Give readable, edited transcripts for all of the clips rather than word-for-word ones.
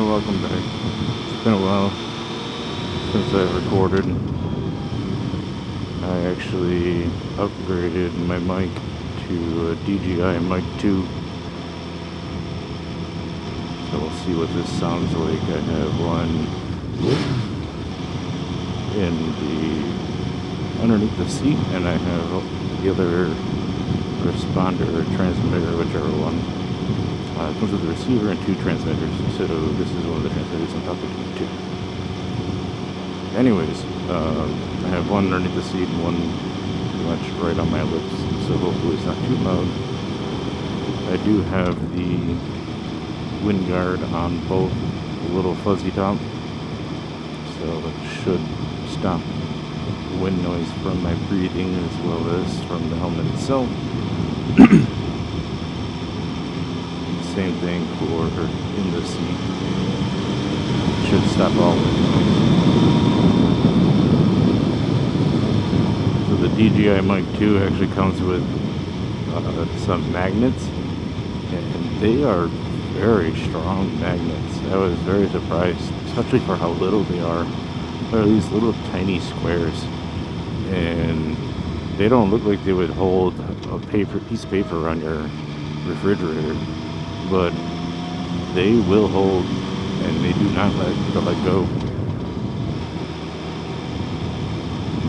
welcome back. It's been a while since I've recorded. I actually upgraded my mic to a DJI MIC 2. So we'll see what this sounds like. I have one in the underneath the seat, and I have the other responder or transmitter, whichever one. It comes with a receiver and two transmitters, so this is one of the transmitters I'm talking to. Anyways, I have one underneath the seat and one pretty much right on my lips, so hopefully it's not too loud. I do have the wind guard on both the little fuzzy top, so it should stop wind noise from my breathing as well as from the helmet itself. Same thing for in the seat. Should stop all wind noise. So the DJI MIC 2 actually comes with some magnets, and they are very strong magnets. I was very surprised, especially for how little they are. They're these little tiny squares, and they don't look like they would hold a piece of paper on your refrigerator. But they will hold, and they do not let go.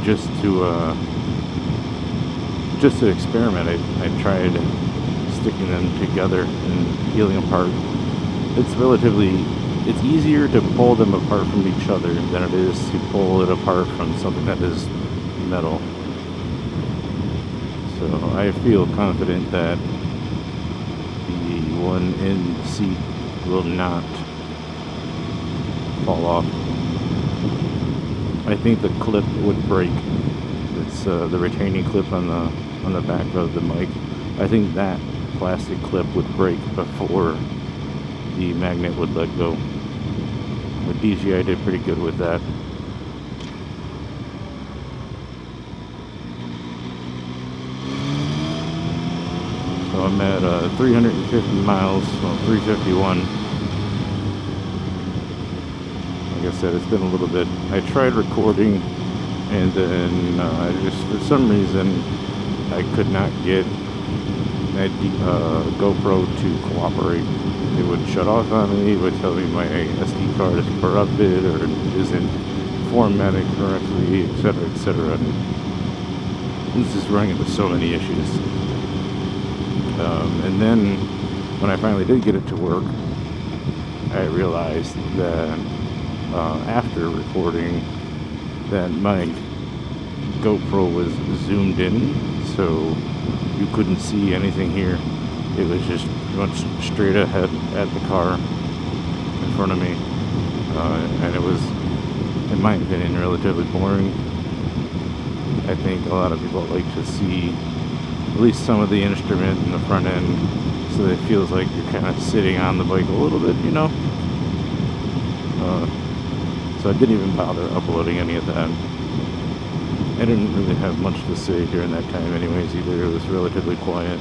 Just to experiment, I tried sticking them together and peeling apart. It's easier to pull them apart from each other than it is to pull it apart from something that is metal. So I feel confident that one in the seat will not fall off. I think the clip would break. It's the retaining clip on the back of the mic. I think that plastic clip would break before the magnet would let go. But DJI did pretty good with that. So I'm at 350 miles, well 351. Like I said, it's been a little bit. I tried recording, and then I just, for some reason, I could not get my GoPro to cooperate. It would shut off on me, it would tell me my SD card is corrupted or isn't formatted correctly, etc., etc. This is running into so many issues. And then when I finally did get it to work, I realized that after recording that my GoPro was zoomed in, so you couldn't see anything here. It was just went straight ahead at the car in front of me, and it was, in my opinion, relatively boring. I think a lot of people like to see at least some of the instrument in the front end, so that it feels like you're kind of sitting on the bike a little bit, you know. So I didn't even bother uploading any of that. I didn't really have much to say during that time anyways either. It was relatively quiet.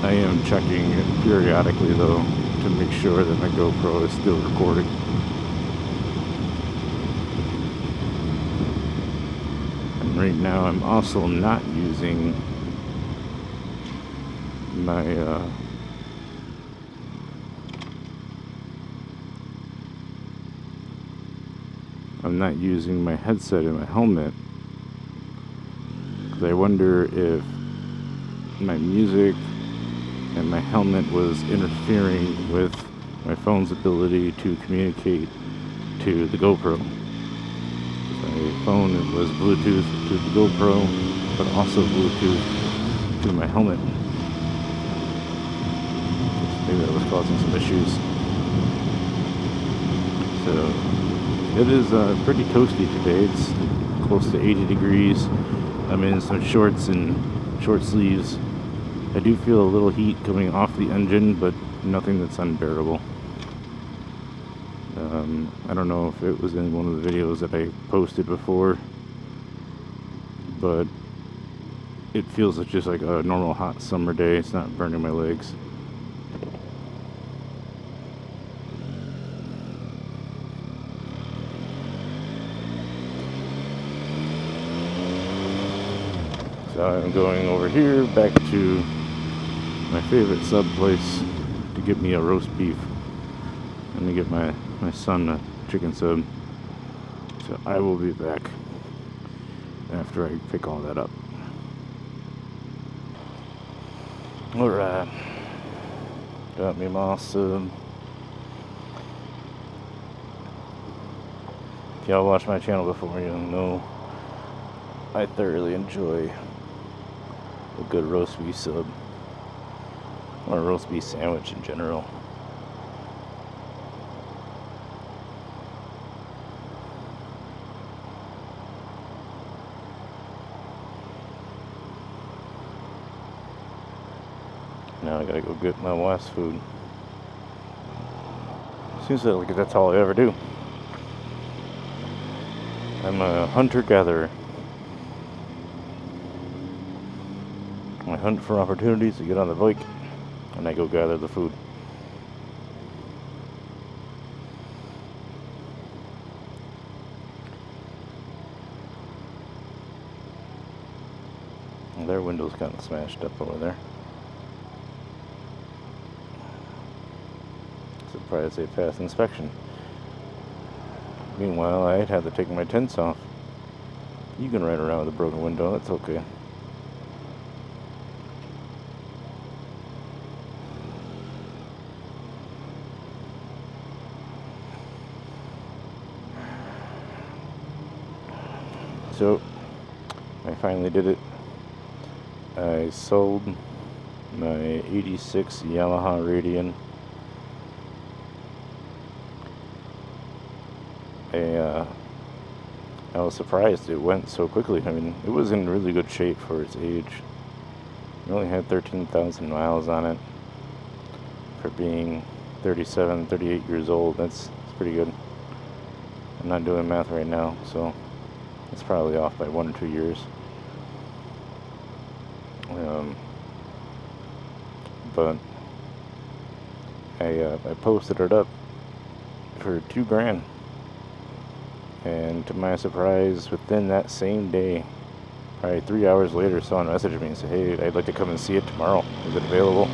I am checking it periodically though to make sure that my GoPro is still recording. And right now I'm also not using my headset in my helmet, because I wonder if my music and my helmet was interfering with my phone's ability to communicate to the GoPro. My phone was Bluetooth to the GoPro, but also Bluetooth to my helmet. Maybe that was causing some issues. So it is pretty toasty today. It's close to 80 degrees. I'm in some shorts and short sleeves. I do feel a little heat coming off the engine, but nothing that's unbearable. I don't know if it was in one of the videos that I posted before, but it feels just like a normal hot summer day. It's not burning my legs. So I'm going over here back to my favorite sub place to get me a roast beef. I'm gonna get my son a chicken sub. So I will be back after I pick all that up. Alright. Got me my sub. If y'all watched my channel before, you'll know I thoroughly enjoy a good roast beef sub. Or a roast beef sandwich in general. Now I gotta go get my wife's food. Seems like that's all I ever do. I'm a hunter-gatherer. I hunt for opportunities to get on the bike, and I go gather the food. And their window's kind of smashed up over there. Surprised they passed inspection. Meanwhile, I'd have to take my tents off. You can ride around with a broken window, that's okay. So, I finally did it. I sold my 86 Yamaha Radian. I was surprised it went so quickly. I mean, it was in really good shape for its age. It only had 13,000 miles on it. For being 37, 38 years old, that's pretty good. I'm not doing math right now, so it's probably off by 1 or 2 years. But I posted it up for $2,000. And to my surprise, within that same day, probably 3 hours later, someone messaged me and said, "Hey, I'd like to come and see it tomorrow. Is it available?"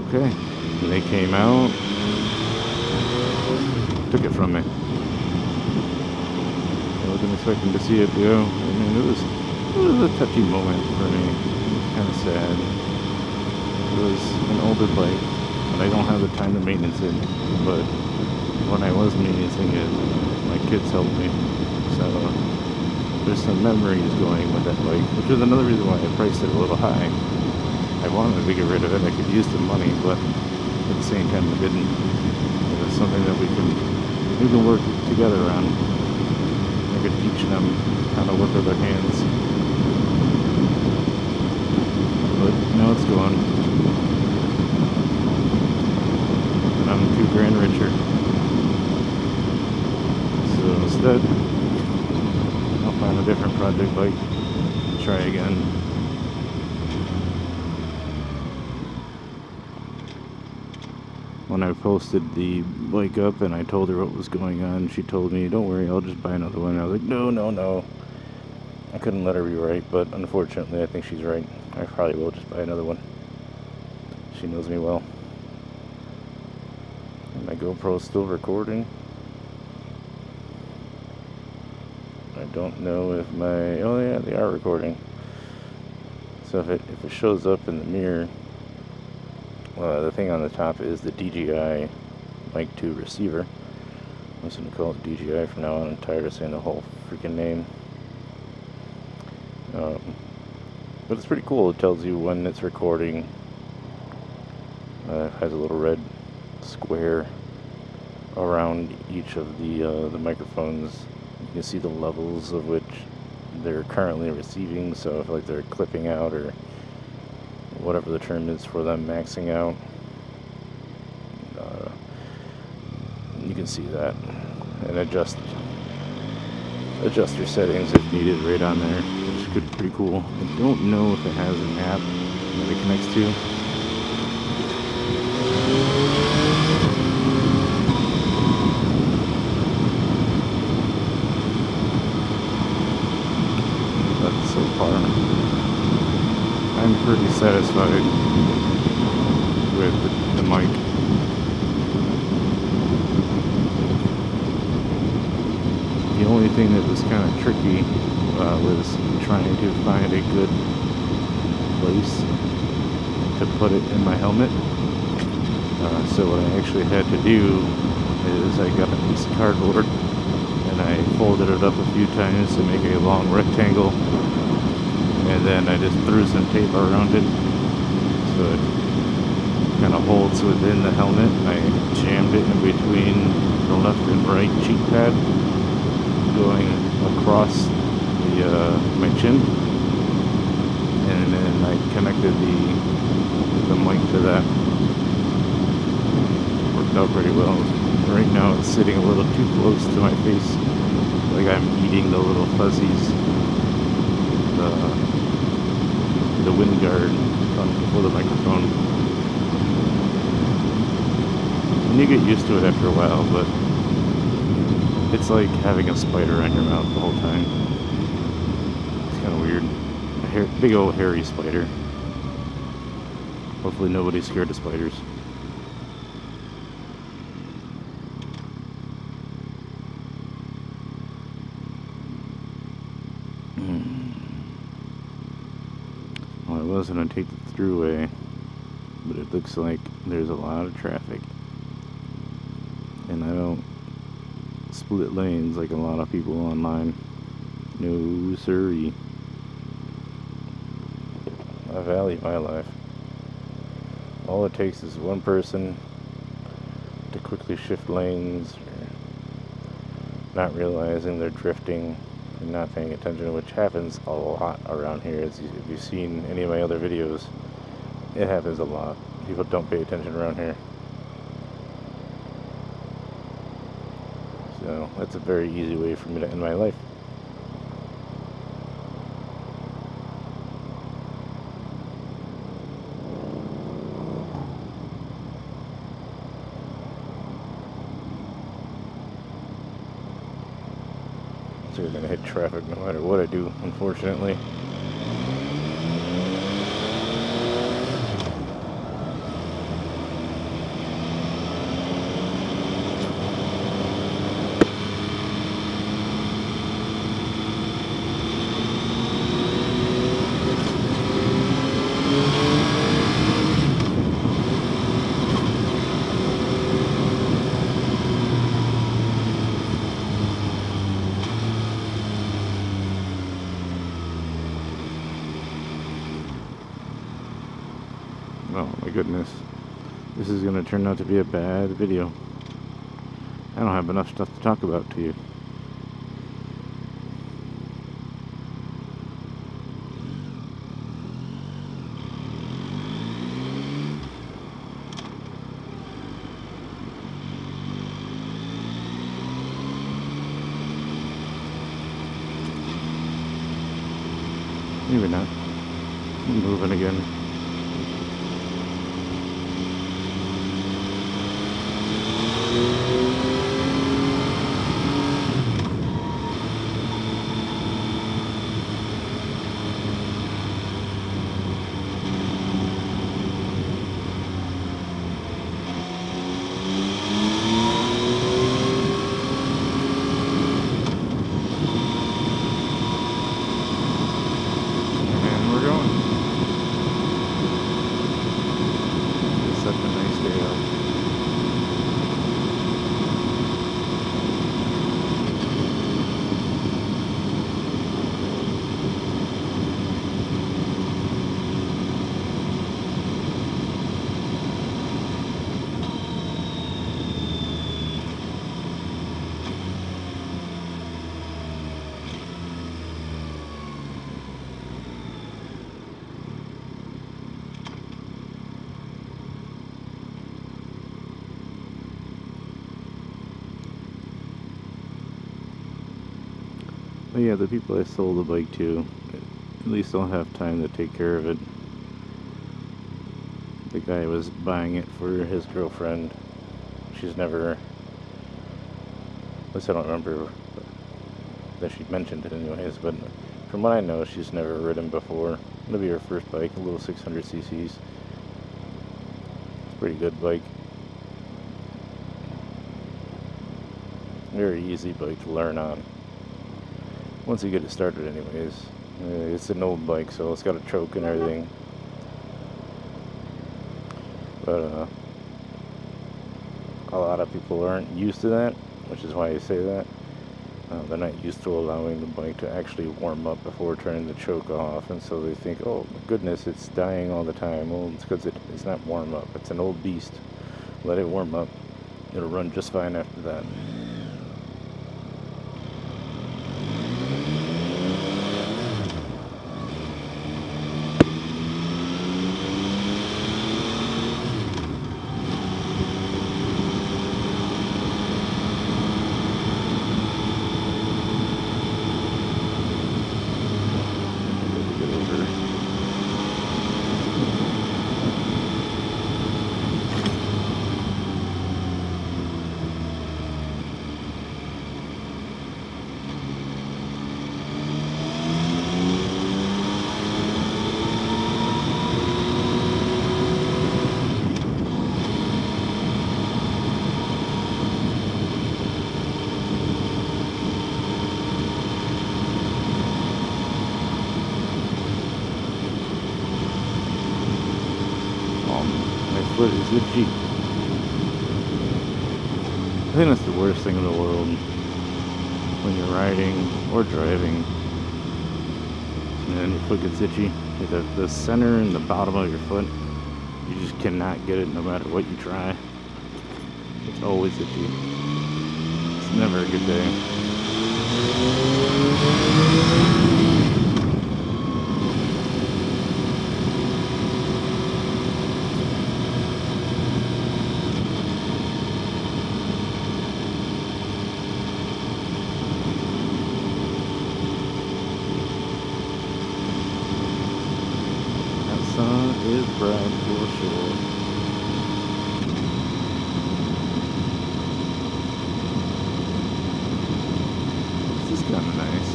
Okay. And they came out, took it from me. I wasn't expecting to see it go. I mean, it was a touchy moment for me. It was kind of sad. It was an older bike, but I don't have the time to maintenance it. But when I was maintaining it, my kids helped me. So there's some memories going with that bike, which is another reason why I priced it a little high. I wanted to get rid of it. I could use the money, but at the same time I didn't. It was something that we can work together on. I could teach them how to work with their hands. But now it's gone. And I'm $2,000 richer. So instead, I'll find a different project bike, try again. When I posted the bike up and I told her what was going on, she told me, "Don't worry, I'll just buy another one." I was like, no. I couldn't let her be right, but unfortunately I think she's right. I probably will just buy another one. She knows me well. And my GoPro's still recording. I don't know if oh yeah, they are recording. So if it shows up in the mirror, the thing on the top is the DJI MIC 2 receiver. I'm just going to call it DJI from now on. I'm tired of saying the whole freaking name. But it's pretty cool. It tells you when it's recording. It has a little red square around each of the microphones. You can see the levels of which they're currently receiving. So if like they're clipping out or whatever the term is for them maxing out, you can see that and adjust your settings if needed right on there, which could be pretty cool. I don't know if it has an app that it connects to. pretty satisfied with the mic. The only thing that was kind of tricky was trying to find a good place to put it in my helmet. So what I actually had to do is I got a piece of cardboard and I folded it up a few times to make a long rectangle, and then I just threw some tape around it so it kind of holds within the helmet. I jammed it in between the left and right cheek pad going across my chin, and then I connected the mic to that. Worked out pretty well. Right now it's sitting a little too close to my face, like I'm eating the little fuzzies, the wind guard for the microphone. And you get used to it after a while, but it's like having a spider on your mouth the whole time. It's kind of weird. A big old hairy spider. Hopefully nobody's scared of spiders. Well, I was going to take the throughway, but it looks like there's a lot of traffic. And I don't split lanes like a lot of people online. No siree. I value my life. All it takes is one person to quickly shift lanes, or not realizing they're drifting and not paying attention, which happens a lot around here. If you've seen any of my other videos, it happens a lot. People don't pay attention around here. So that's a very easy way for me to end my life. So we're gonna hit traffic no matter what I do, unfortunately. Oh my goodness. This is going to turn out to be a bad video. I don't have enough stuff to talk about to you. Maybe not. I'm moving again. But yeah, the people I sold the bike to at least don't have time to take care of it. The guy was buying it for his girlfriend. She's never, at least I don't remember that she mentioned it anyways, but from what I know, she's never ridden before. It'll be our first bike, a little 600 cc's. It's a pretty good bike. Very easy bike to learn on. Once you get it started anyways. It's an old bike, so it's got a choke and everything. But a lot of people aren't used to that, which is why I say that. They're not used to allowing the bike to actually warm up before turning the choke off, and so they think, oh my goodness, it's dying all the time. Well, it's because it's not warm up. It's an old beast. Let it warm up. It'll run just fine after that. Foot is itchy. I think that's the worst thing in the world when you're riding or driving and your foot gets itchy. The center and the bottom of your foot, you just cannot get it no matter what you try. It's always itchy. It's never a good day. Sun is bright for sure. This is kind of nice.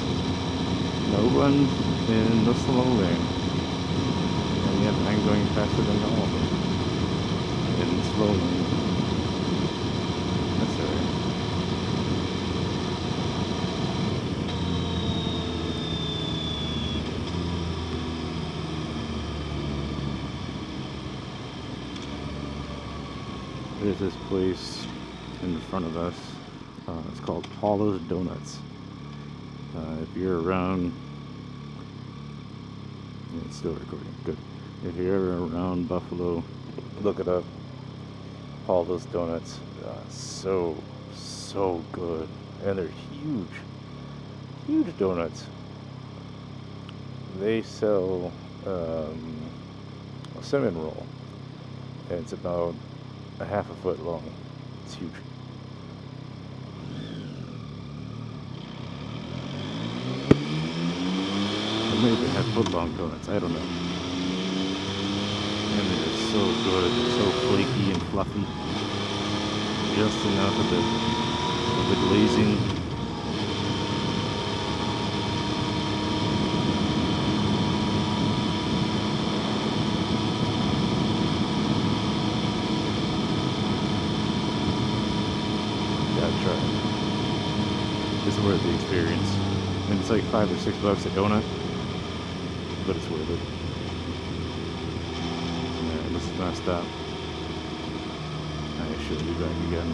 No one's in the slow lane, and yet I'm going faster than all of them in the slow lane. That's alright. There's this place in front of us. It's called Paula's Donuts. If you're around, it's still recording. Good. If you're ever around Buffalo, look it up. Paula's Donuts. So good, and they're huge donuts. They sell a cinnamon roll, and it's about a half a foot long. It's huge. Or maybe they have foot long donuts, I don't know. And they're so good, so flaky and fluffy. Just enough of the glazing. Try it. It's worth the experience. And it's like $5 or $6 a donut, but it's worth it. Alright, this is my stop. I should be back again.